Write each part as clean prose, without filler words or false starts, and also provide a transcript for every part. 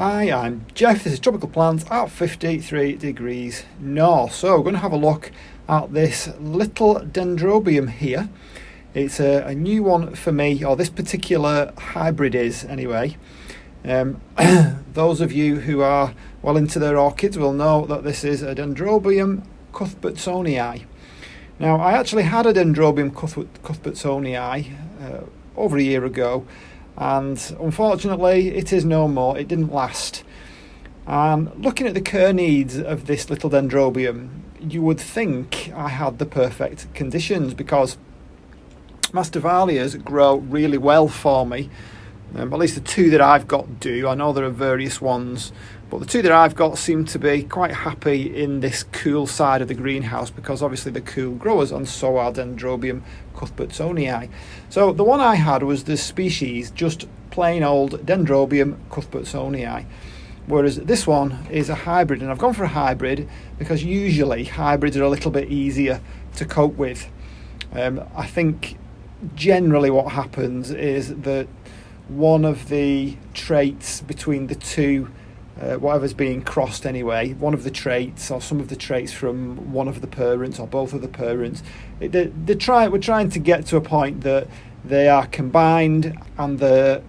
Hi, I'm Jeff. This is Tropical Plants at 53 degrees north. So we're going to have a look at this little dendrobium here. It's a new one for me, or this particular hybrid is anyway. Those of you who are well into their orchids will know that this is a Dendrobium Cuthbertsonii I. Now, I actually had a Dendrobium Cuthbertsonii I over a year ago, and unfortunately it is no more. It didn't last. And looking at the care needs of this little dendrobium, you would think I had the perfect conditions, because Masdevallias grow really well for me. At least the two that I've got do. I know there are various ones, but the two that I've got seem to be quite happy in this cool side of the greenhouse, because obviously they're cool growers, and so are Dendrobium Cuthbertsonii I. So the one I had was the species, just plain old Dendrobium Cuthbertsonii I, whereas this one is a hybrid. And I've gone for a hybrid because usually hybrids are a little bit easier to cope with. I think generally what happens is that one of the traits between the two, whatever's being crossed anyway, one of the traits or some of the traits from one of the parents or both of the parents, we're trying to get to a point that they are combined and the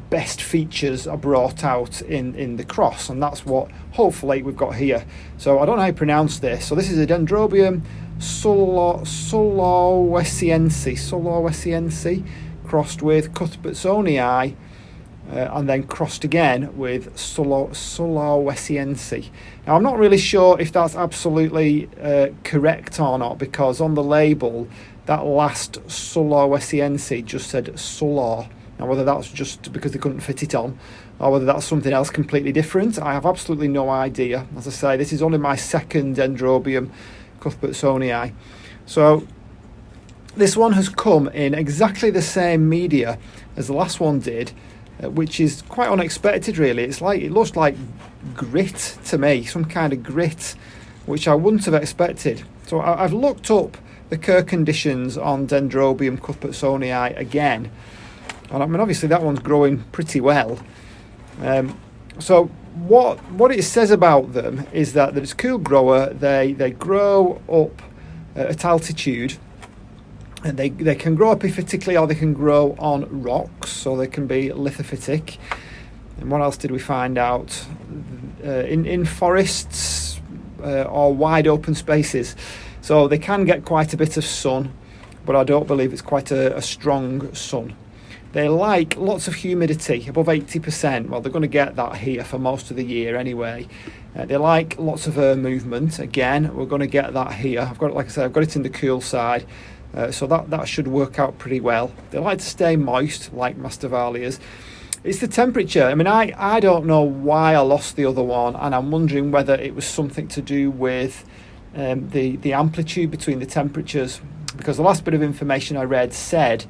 best features are brought out in the cross, and that's what hopefully we've got here. So I don't know how you pronounce this. So this is a Dendrobium Sulawesiense crossed with Cuthbertsonii I, and then crossed again with Sulawesiense. Now, I'm not really sure if that's absolutely correct or not, because on the label that last Sulawesiense just said Sulaw. Now, whether that's just because they couldn't fit it on, or whether that's something else completely different, I have absolutely no idea. As I say, this is only my second Dendrobium Cuthbertsonii I. So this one has come in exactly the same media as the last one did, which is quite unexpected really. It looks like grit to me, some kind of grit, which I wouldn't have expected. So I've looked up the care conditions on Dendrobium Cuthbertsonii I again, and I mean obviously that one's growing pretty well. So what it says about them is that it's a cool grower. They grow up at altitude. And they can grow epiphytically, or they can grow on rocks, so they can be lithophytic. And what else did we find out? In forests or wide open spaces. So they can get quite a bit of sun, but I don't believe it's quite a strong sun. They like lots of humidity, above 80%. Well, they're going to get that here for most of the year anyway. They like lots of air movement. Again, we're going to get that here. I've got it in the cool side. So that should work out pretty well. They like to stay moist, like Masdevallias. It's the temperature. I mean, I don't know why I lost the other one, and I'm wondering whether it was something to do with the amplitude between the temperatures, because the last bit of information I read said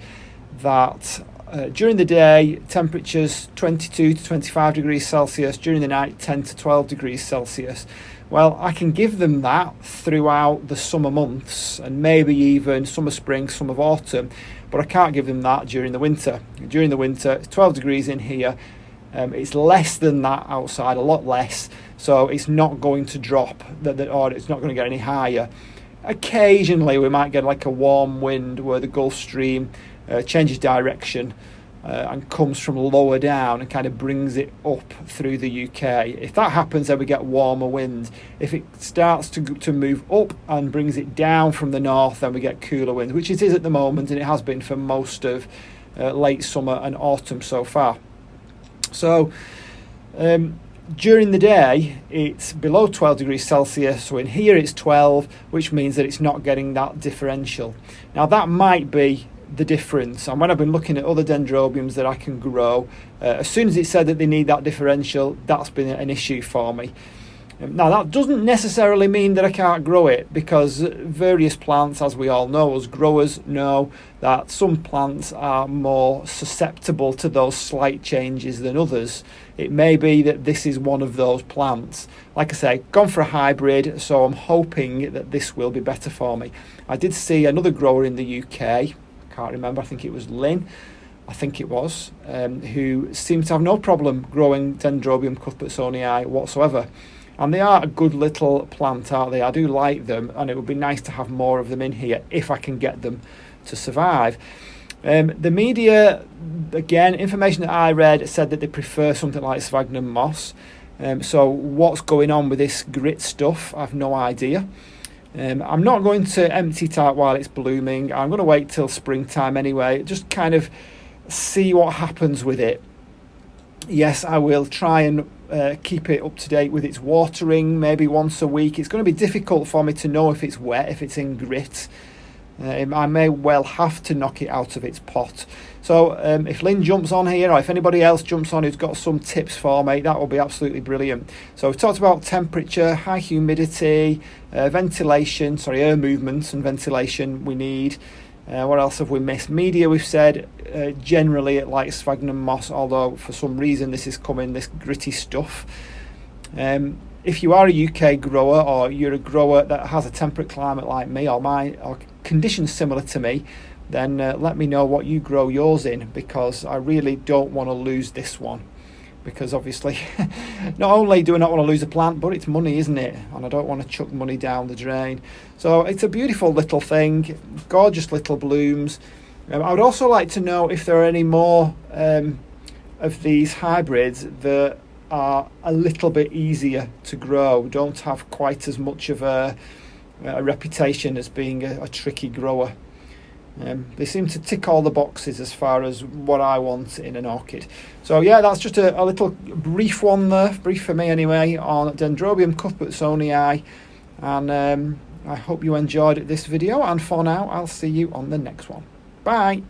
that during the day, temperatures 22 to 25 degrees Celsius, during the night 10 to 12 degrees Celsius. Well, I can give them that throughout the summer months, and maybe even summer, spring, summer, autumn, but I can't give them that during the winter. During the winter, it's 12 degrees in here. It's less than that outside, a lot less, so it's not going to drop, or it's not going to get any higher. Occasionally, we might get like a warm wind where the Gulf Stream changes direction and comes from lower down and kind of brings it up through the UK. If that happens, then we get warmer winds. If it starts to move up and brings it down from the north, then we get cooler winds, which it is at the moment, and it has been for most of late summer and autumn so far. So during the day, it's below 12 degrees Celsius, so in here it's 12, which means that it's not getting that differential. Now, that might be the difference, and when I've been looking at other dendrobiums that I can grow, as soon as it said that they need that differential, that's been an issue for me. Now, that doesn't necessarily mean that I can't grow it, because various plants, as we all know, as growers know, that some plants are more susceptible to those slight changes than others. It may be that this is one of those plants. Like I say, gone for a hybrid, so I'm hoping that this will be better for me. I did see another grower in the UK, can't remember, I think it was Lynn, I think it was, who seemed to have no problem growing Dendrobium Cuthbertsonii I whatsoever. And they are a good little plant, aren't they? I do like them, and it would be nice to have more of them in here if I can get them to survive. The media, again, information that I read said that they prefer something like sphagnum moss. So what's going on with this grit stuff, I've no idea. I'm not going to empty it out while it's blooming. I'm going to wait till springtime anyway, just kind of see what happens with it. Yes, I will try and keep it up to date with its watering, maybe once a week. It's going to be difficult for me to know if it's wet, if it's in grit. I may well have to knock it out of its pot. So if Lynn jumps on here, or if anybody else jumps on who's got some tips for me, that will be absolutely brilliant. So we've talked about temperature, high humidity, ventilation, air movement and ventilation we need. What else have we missed? Media, we've said generally it likes sphagnum moss, although for some reason this is coming, this gritty stuff. If you are a UK grower, or you're a grower that has a temperate climate like me, or conditions similar to me, then let me know what you grow yours in, because I really don't want to lose this one. Because obviously, not only do I not want to lose a plant, but it's money, isn't it? And I don't want to chuck money down the drain. So it's a beautiful little thing, gorgeous little blooms. I would also like to know if there are any more of these hybrids that are a little bit easier to grow, don't have quite as much of a reputation as being a tricky grower. They seem to tick all the boxes as far as what I want in an orchid. So yeah, that's just a little brief one there, brief for me anyway, on Dendrobium Cuthbertsonii I. And I hope you enjoyed this video, and for now I'll see you on the next one. Bye.